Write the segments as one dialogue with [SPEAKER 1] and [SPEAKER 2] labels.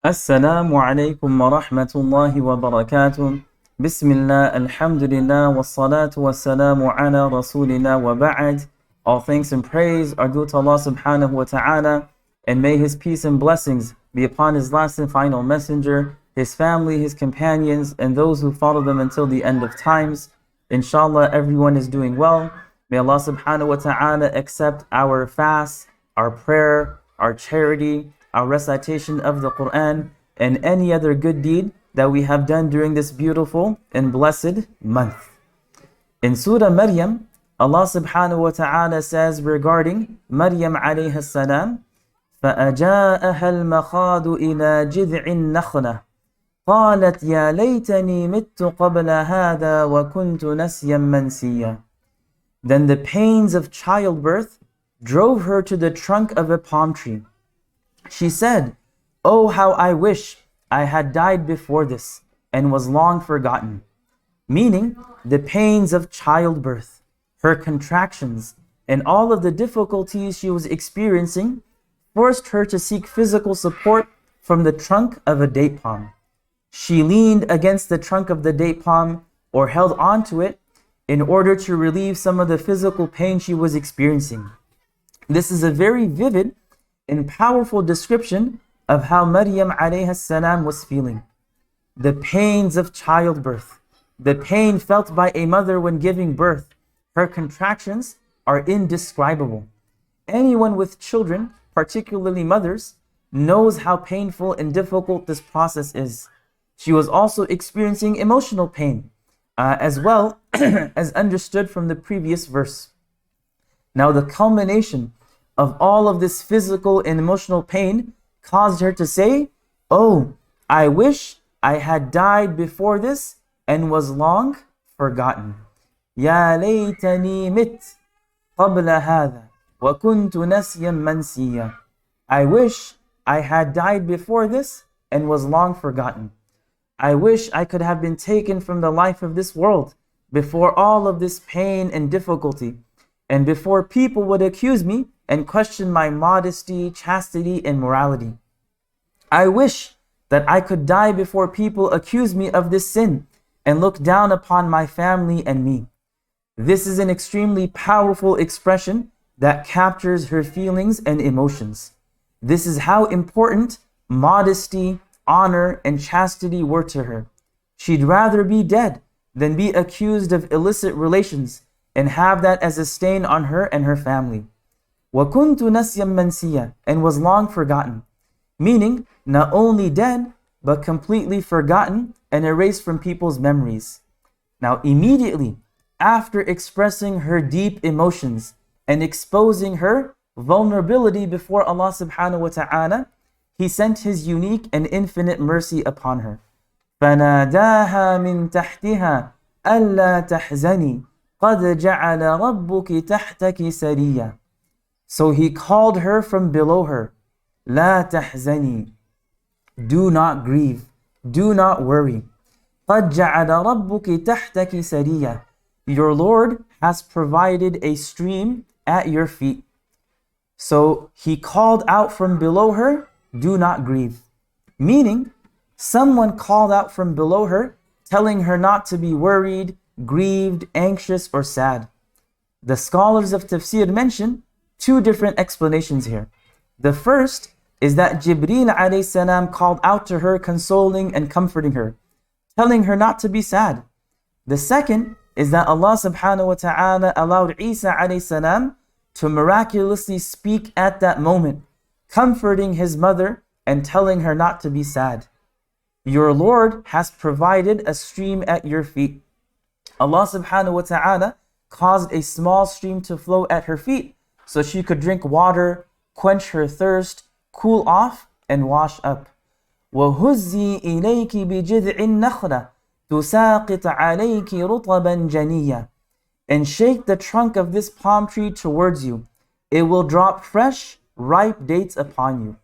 [SPEAKER 1] Assalamu alaikum wa rahmatullahi wa barakatuh. Bismillah, alhamdulillah, wa salatu wa salamu ala rasulillah wa ba'ad. All thanks and praise are due to Allah subhanahu wa ta'ala, and may His peace and blessings be upon His last and final messenger, His family, His companions, and those who follow them until the end of times. Inshallah, everyone is doing well. May Allah subhanahu wa ta'ala accept our fast, our prayer, our charity, our recitation of the Qur'an, and any other good deed that we have done during this beautiful and blessed month. In Surah Maryam, Allah subhanahu wa ta'ala says regarding Maryam alayha salam, فَأَجَاءَهَا الْمَخَاضُ إِلَى جِذْعِ النَّخْلَةِ قَالَتْ يَا لَيْتَنِي مِتُّ قَبْلَ هَذَا وَكُنْتُ نَسْيًا مَنْسِيًّا. Then the pains of childbirth drove her to the trunk of a palm tree. She said, "Oh, how I wish I had died before this and was long forgotten." Meaning, the pains of childbirth, her contractions, and all of the difficulties she was experiencing forced her to seek physical support from the trunk of a date palm. She leaned against the trunk of the date palm or held onto it in order to relieve some of the physical pain she was experiencing. This is a very vivid and powerful description of how Maryam alayha salam was feeling. The pains of childbirth, the pain felt by a mother when giving birth, her contractions are indescribable. Anyone with children, particularly mothers, knows how painful and difficult this process is. She was also experiencing emotional pain, as well as understood from the previous verse. Now the culmination of all of this physical and emotional pain caused her to say, "Oh, I wish I had died before this and was long forgotten. Ya laytani mit qabla hadha wa kuntu nasyan mansiya." I wish I had died before this and was long forgotten. I wish I could have been taken from the life of this world before all of this pain and difficulty, and before people would accuse me and question my modesty, chastity, and morality. I wish that I could die before people accuse me of this sin and look down upon my family and me. This is an extremely powerful expression that captures her feelings and emotions. This is how important modesty, honor, and chastity were to her. She'd rather be dead than be accused of illicit relations and have that as a stain on her and her family. وَكُنْتُ نَسْيًا مَنْسِيًّا, and was long forgotten. Meaning, not only dead, but completely forgotten and erased from people's memories. Now immediately after expressing her deep emotions and exposing her vulnerability before Allah subhanahu wa ta'ala, He sent His unique and infinite mercy upon her. فَنَادَاهَا مِن تَحْتِهَا أَلَّا تَحْزَنِي قَدْ جَعَلَ رَبُّكِ تَحْتَكِ سَرِيًّا. So He called her from below her, "La tahzani." Do not grieve, do not worry. قَدْ جَعَلَ رَبُّكِ تَحْتَكِ سَرِيًّا. Your Lord has provided a stream at your feet. So He called out from below her, "Do not grieve." Meaning, someone called out from below her, telling her not to be worried, grieved, anxious, or sad. The scholars of tafsir mention two different explanations here. The first is that Jibreel alayhi salam called out to her, consoling and comforting her, telling her not to be sad. The second is that Allah subhanahu wa ta'ala allowed Isa alayhi salam to miraculously speak at that moment, comforting his mother and telling her not to be sad. Your Lord has provided a stream at your feet. Allah subhanahu wa ta'ala caused a small stream to flow at her feet so she could drink water, quench her thirst, cool off, and wash up. وَهُزِّي إِلَيْكِ بِجِذْعِ النَّخْلَةِ تُسَاقِطْ عَلَيْكِ رُطَبًا جَنِيًّا. And shake the trunk of this palm tree towards you. It will drop fresh, ripe dates upon you.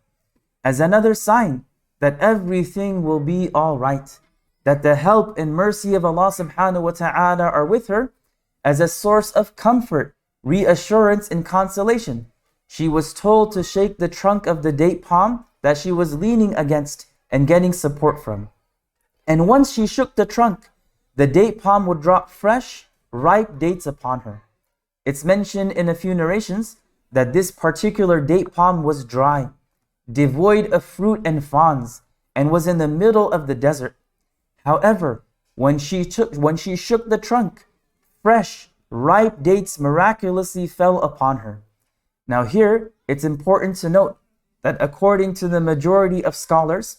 [SPEAKER 1] As another sign that everything will be all right, that the help and mercy of Allah subhanahu wa ta'ala are with her, as a source of comfort, reassurance, and consolation. She was told to shake the trunk of the date palm that she was leaning against and getting support from. And once she shook the trunk, the date palm would drop fresh, ripe dates upon her. It's mentioned in a few narrations that this particular date palm was dry, devoid of fruit and fronds, and was in the middle of the desert. However, when she shook the trunk, fresh, ripe dates miraculously fell upon her. Now here, it's important to note that according to the majority of scholars,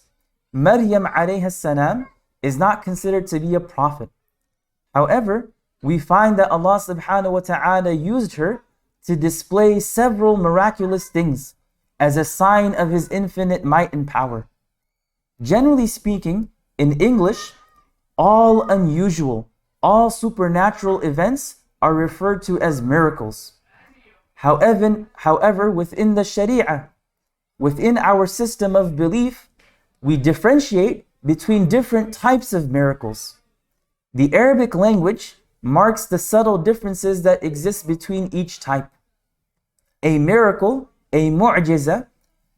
[SPEAKER 1] Maryam alayhi salam is not considered to be a prophet. However, we find that Allah subhanahu wa ta'ala used her to display several miraculous things as a sign of His infinite might and power. Generally speaking, in English, all unusual, all supernatural events are referred to as miracles. However, within the Sharia, within our system of belief, we differentiate between different types of miracles. The Arabic language marks the subtle differences that exist between each type. A miracle, a mu'jiza,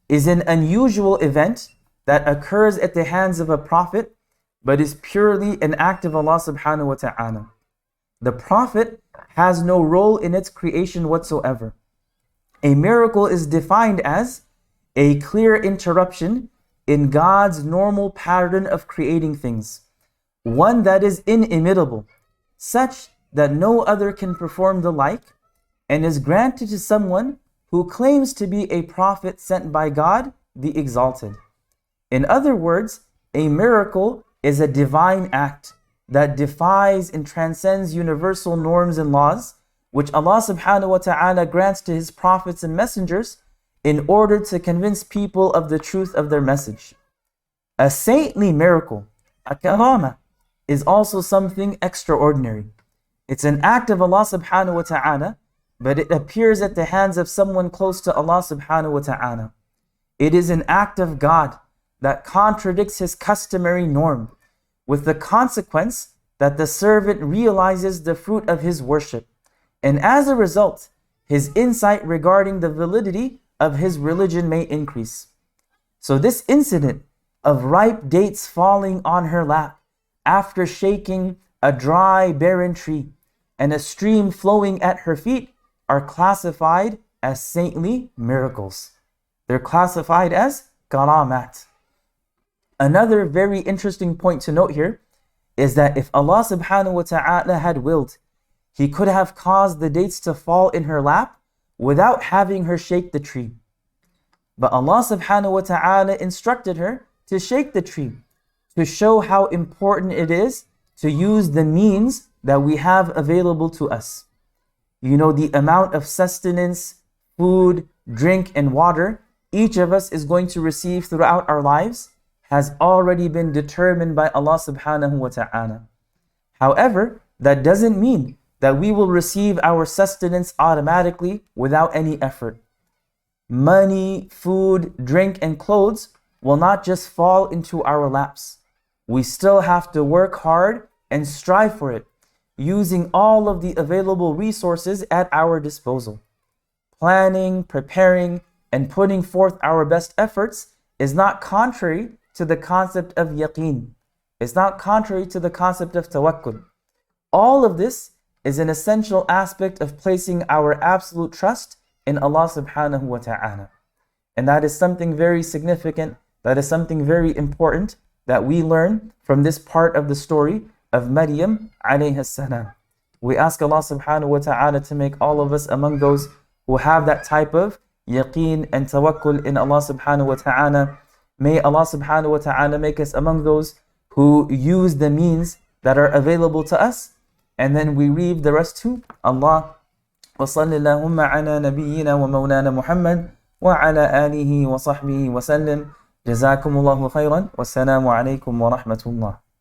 [SPEAKER 1] is an unusual event that occurs at the hands of a prophet, but is purely an act of Allah subhanahu wa ta'ala. The prophet has no role in its creation whatsoever. A miracle is defined as a clear interruption in God's normal pattern of creating things, one that is inimitable, such that no other can perform the like, and is granted to someone who claims to be a prophet sent by God, the Exalted. In other words, a miracle is a divine act that defies and transcends universal norms and laws, which Allah subhanahu wa ta'ala grants to His prophets and messengers in order to convince people of the truth of their message. A saintly miracle, a karama, is also something extraordinary. It's an act of Allah subhanahu wa ta'ala, but it appears at the hands of someone close to Allah subhanahu wa ta'ala. It is an act of God that contradicts His customary norm, with the consequence that the servant realizes the fruit of his worship, and as a result, his insight regarding the validity of his religion may increase. So this incident of ripe dates falling on her lap after shaking a dry, barren tree and a stream flowing at her feet are classified as saintly miracles. They're classified as karamat. Another very interesting point to note here is that if Allah subhanahu wa ta'ala had willed, He could have caused the dates to fall in her lap without having her shake the tree. But Allah subhanahu wa ta'ala instructed her to shake the tree to show how important it is to use the means that we have available to us. You know, the amount of sustenance, food, drink, and water each of us is going to receive throughout our lives has already been determined by Allah subhanahu wa ta'ala. However, that doesn't mean that we will receive our sustenance automatically without any effort. Money, food, drink, and clothes will not just fall into our laps. We still have to work hard and strive for it, using all of the available resources at our disposal. Planning, preparing, and putting forth our best efforts is not contrary to the concept of yaqeen. It's not contrary to the concept of tawakkul. All of this is an essential aspect of placing our absolute trust in Allah subhanahu wa ta'ala. And that is something very significant, that is something very important that we learn from this part of the story of Maryam alayhi salam. We ask Allah subhanahu wa ta'ala to make all of us among those who have that type of yaqeen and tawakkul in Allah subhanahu wa ta'ala. May Allah subhanahu wa ta'ala make us among those who use the means that are available to us, and then we leave the rest to Allah. وصل اللهم على نبينا ومولانا محمد وعلى آله وصحبه وسلم. جزاكم الله خيرا والسلام عليكم ورحمة الله.